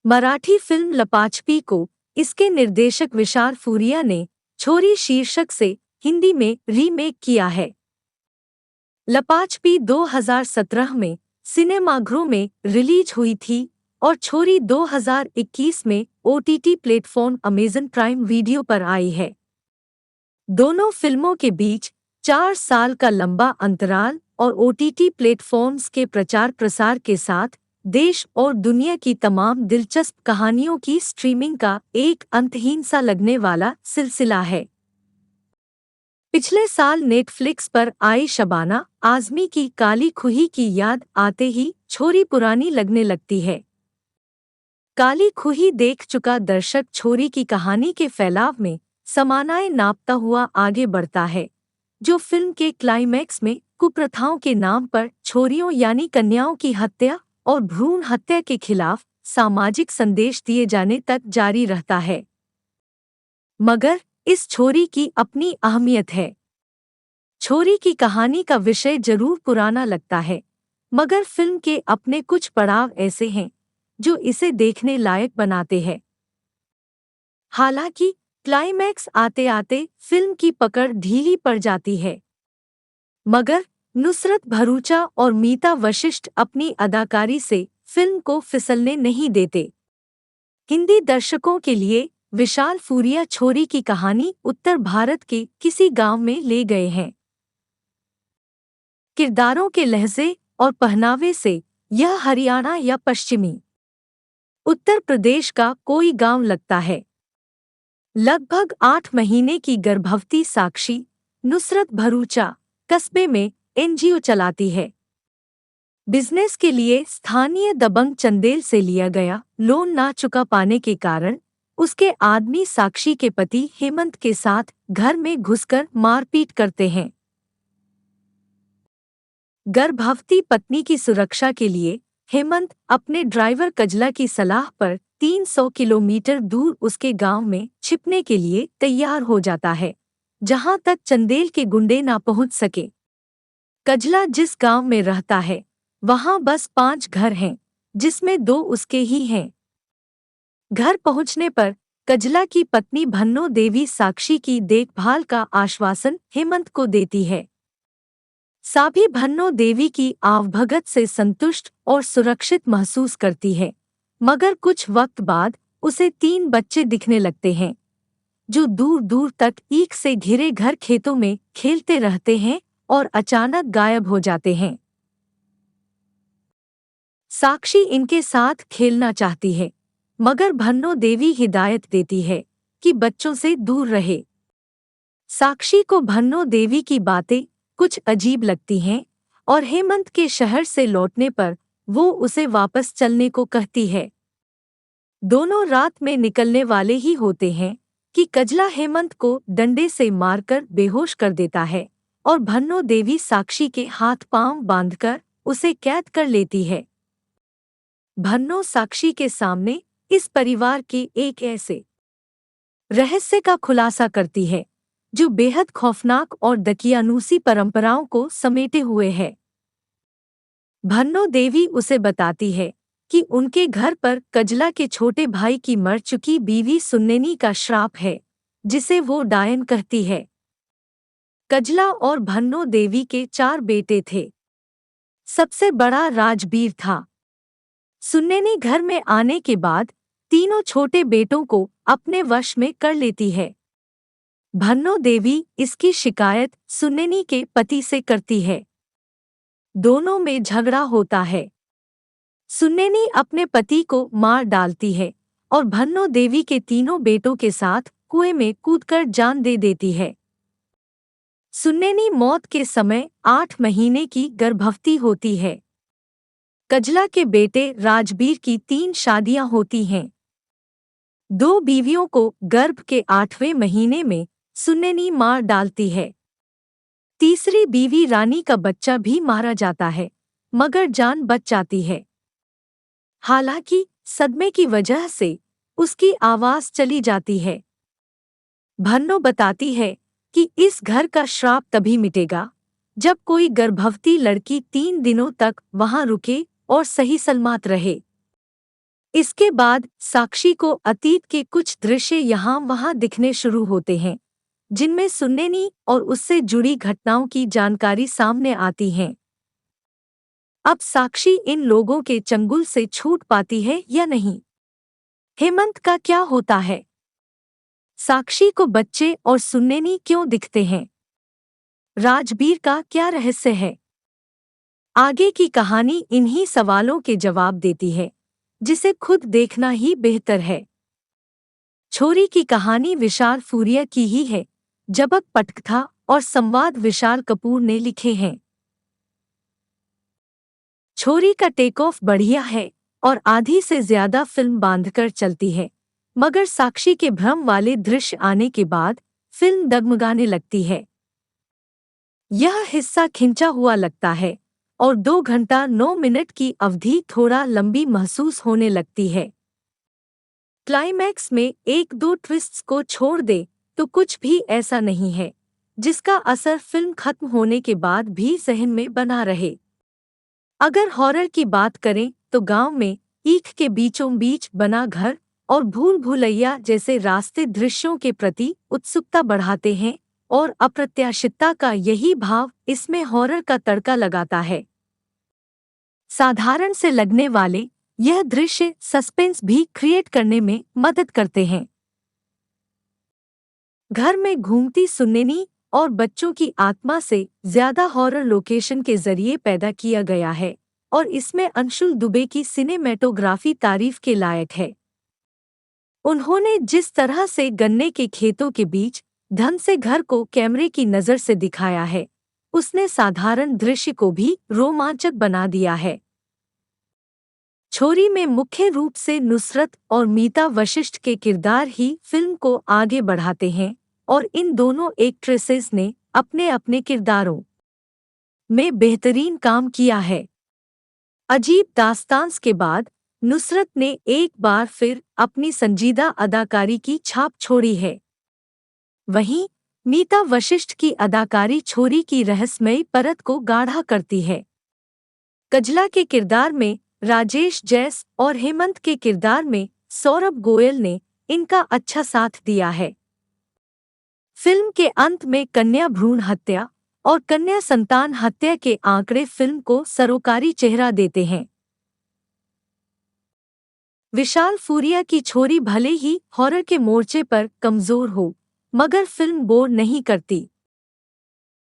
Marathi film लपाछपी को इसके निर्देशक विशाल फूरिया ने छोरी शीर्षक से हिंदी में रीमेक किया है। लपाछपी 2017 में सिनेमाघरों में रिलीज हुई थी और छोरी 2021 में OTT platform Amazon prime video पर आई है। दोनों फिल्मों के बीच 4 साल का लंबा अंतराल और ओटीटी प्लेटफॉर्म्स के प्रचार प्रसार के साथ देश और दुनिया की तमाम दिलचस्प कहानियों की स्ट्रीमिंग का एक अंतहीन सा लगने वाला सिलसिला है। पिछले साल नेटफ्लिक्स पर आई शबाना आज़मी की काली खुही की याद आते ही छोरी पुरानी लगने लगती है। काली खुही देख चुका दर्शक छोरी की कहानी के फैलाव में समानाएं नापता हुआ आगे बढ़ता है, जो फिल्म के क्लाइमैक्स में कुप्रथाओं के नाम पर छोरियों यानी कन्याओं की हत्या और भ्रूण हत्या के खिलाफ सामाजिक संदेश दिए जाने तक जारी रहता है। मगर इस छोरी की अपनी अहमियत है। छोरी की कहानी का विषय जरूर पुराना लगता है, मगर फिल्म के अपने कुछ पड़ाव ऐसे हैं जो इसे देखने लायक बनाते हैं। हालांकि क्लाइमैक्स आते आते फिल्म की पकड़ ढीली पड़ जाती है, मगर नुसरत भरूचा और मीता वशिष्ठ अपनी अदाकारी से फिल्म को फिसलने नहीं देते। हिंदी दर्शकों के लिए विशाल फूरिया छोरी की कहानी उत्तर भारत के किसी गांव में ले गए हैं। किरदारों के लहजे और पहनावे से यह हरियाणा या पश्चिमी उत्तर प्रदेश का कोई गांव लगता है। लगभग 8 महीने की गर्भवती साक्षी नुसरत भरूचा कस्बे में एनजीओ चलाती है। बिजनेस के लिए स्थानीय दबंग चंदेल से लिया गया लोन ना चुका पाने के कारण उसके आदमी साक्षी के पति हेमंत के साथ घर में घुसकर मारपीट करते हैं। गर्भवती पत्नी की सुरक्षा के लिए हेमंत अपने ड्राइवर कजला की सलाह पर 300 किलोमीटर दूर उसके गांव में छिपने के लिए तैयार हो जाता है, जहां तक चंदेल के गुंडे ना पहुंच सके। कजला जिस गांव में रहता है वहां बस 5 घर हैं, जिसमें 2 उसके ही हैं। घर पहुंचने पर कजला की पत्नी भन्नो देवी साक्षी की देखभाल का आश्वासन हेमंत को देती है। साभी भन्नो देवी की आवभगत से संतुष्ट और सुरक्षित महसूस करती है, मगर कुछ वक्त बाद उसे 3 बच्चे दिखने लगते हैं, जो दूर दूर तक ईख से घिरे घर खेतों में खेलते रहते हैं और अचानक गायब हो जाते हैं। साक्षी इनके साथ खेलना चाहती है, मगर भन्नो देवी हिदायत देती है कि बच्चों से दूर रहे। साक्षी को भन्नो देवी की बातें कुछ अजीब लगती हैं और हेमंत के शहर से लौटने पर वो उसे वापस चलने को कहती है। दोनों रात में निकलने वाले ही होते हैं कि कजला हेमंत को डंडे से मारकर बेहोश कर देता है और भन्नो देवी साक्षी के हाथ पांव बांधकर उसे कैद कर लेती है। भन्नो साक्षी के सामने इस परिवार के एक ऐसे रहस्य का खुलासा करती है जो बेहद खौफनाक और दकियानूसी परंपराओं को समेटे हुए है। भन्नो देवी उसे बताती है कि उनके घर पर कजला के छोटे भाई की मर चुकी बीवी सुन्नेनी का श्राप है, जिसे वो डायन कहती है। कजला और भन्नो देवी के 4 बेटे थे। सबसे बड़ा राजबीर था। सुन्नेनी घर में आने के बाद तीनों छोटे बेटों को अपने वश में कर लेती है। भन्नो देवी इसकी शिकायत सुन्नेनी के पति से करती है। दोनों में झगड़ा होता है। सुन्नेनी अपने पति को मार डालती है और भन्नो देवी के तीनों बेटों के साथ कुएं में कूदकर जान दे देती है। सुन्नेनी मौत के समय 8 महीने की गर्भवती होती है। कजला के बेटे राजबीर की 3 शादियां होती हैं। 2 बीवियों को गर्भ के 8वें महीने में सुन्नेनी मार डालती है। तीसरी बीवी रानी का बच्चा भी मारा जाता है, मगर जान बच जाती है। हालांकि सदमे की वजह से उसकी आवाज चली जाती है। भन्नो बताती है कि इस घर का श्राप तभी मिटेगा जब कोई गर्भवती लड़की 3 दिनों तक वहां रुके और सही सलामत रहे। इसके बाद साक्षी को अतीत के कुछ दृश्य यहाँ वहाँ दिखने शुरू होते हैं, जिनमें सुन्नेनी और उससे जुड़ी घटनाओं की जानकारी सामने आती है। अब साक्षी इन लोगों के चंगुल से छूट पाती है या नहीं? हेमंत का क्या होता है? साक्षी को बच्चे और सुन्नेनी क्यों दिखते हैं? राजबीर का क्या रहस्य है? आगे की कहानी इन्हीं सवालों के जवाब देती है, जिसे खुद देखना ही बेहतर है। छोरी की कहानी विशाल फूरिया की ही है, जबक पटकथा और संवाद विशाल कपूर ने लिखे हैं। छोरी का टेक ऑफ बढ़िया है और आधी से ज्यादा फिल्म बांधकर चलती है, मगर साक्षी के भ्रम वाले दृश्य आने के बाद फिल्म डगमगाने लगती है। यह हिस्सा खिंचा हुआ लगता है और 2 घंटा 9 मिनट की अवधि थोड़ा लंबी महसूस होने लगती है। क्लाइमैक्स में 1-2 ट्विस्ट्स को छोड़ दे तो कुछ भी ऐसा नहीं है जिसका असर फिल्म खत्म होने के बाद भी जहन में बना रहे। अगर हॉरर की बात करें तो गांव में ईख के बीचों बीच बना घर और भूल भुलैया जैसे रास्ते दृश्यों के प्रति उत्सुकता बढ़ाते हैं और अप्रत्याशितता का यही भाव इसमें हॉरर का तड़का लगाता है। साधारण से लगने वाले यह दृश्य सस्पेंस भी क्रिएट करने में मदद करते हैं। घर में घूमती सुन्नेनी और बच्चों की आत्मा से ज्यादा हॉरर लोकेशन के जरिए पैदा किया गया है और इसमें अंशुल दुबे की सिनेमेटोग्राफी तारीफ के लायक है। उन्होंने जिस तरह से गन्ने के खेतों के बीच ढंग से घर को कैमरे की नज़र से दिखाया है, उसने साधारण दृश्य को भी रोमांचक बना दिया है। छोरी में मुख्य रूप से नुसरत और मीता वशिष्ठ के किरदार ही फिल्म को आगे बढ़ाते हैं और इन दोनों एक्ट्रेसेस ने अपने अपने किरदारों में बेहतरीन काम किया है। अजीब दास्तांस के बाद नुसरत ने एक बार फिर अपनी संजीदा अदाकारी की छाप छोड़ी है। वहीं मीता वशिष्ठ की अदाकारी छोरी की रहस्यमयी परत को गाढ़ा करती है। कजला के किरदार में राजेश जैस और हेमंत के किरदार में सौरभ गोयल ने इनका अच्छा साथ दिया है। फिल्म के अंत में कन्या भ्रूण हत्या और कन्या संतान हत्या के आंकड़े फिल्म को सरोकारी चेहरा देते हैं। विशाल फूरिया की छोरी भले ही हॉरर के मोर्चे पर कमजोर हो, मगर फिल्म बोर नहीं करती।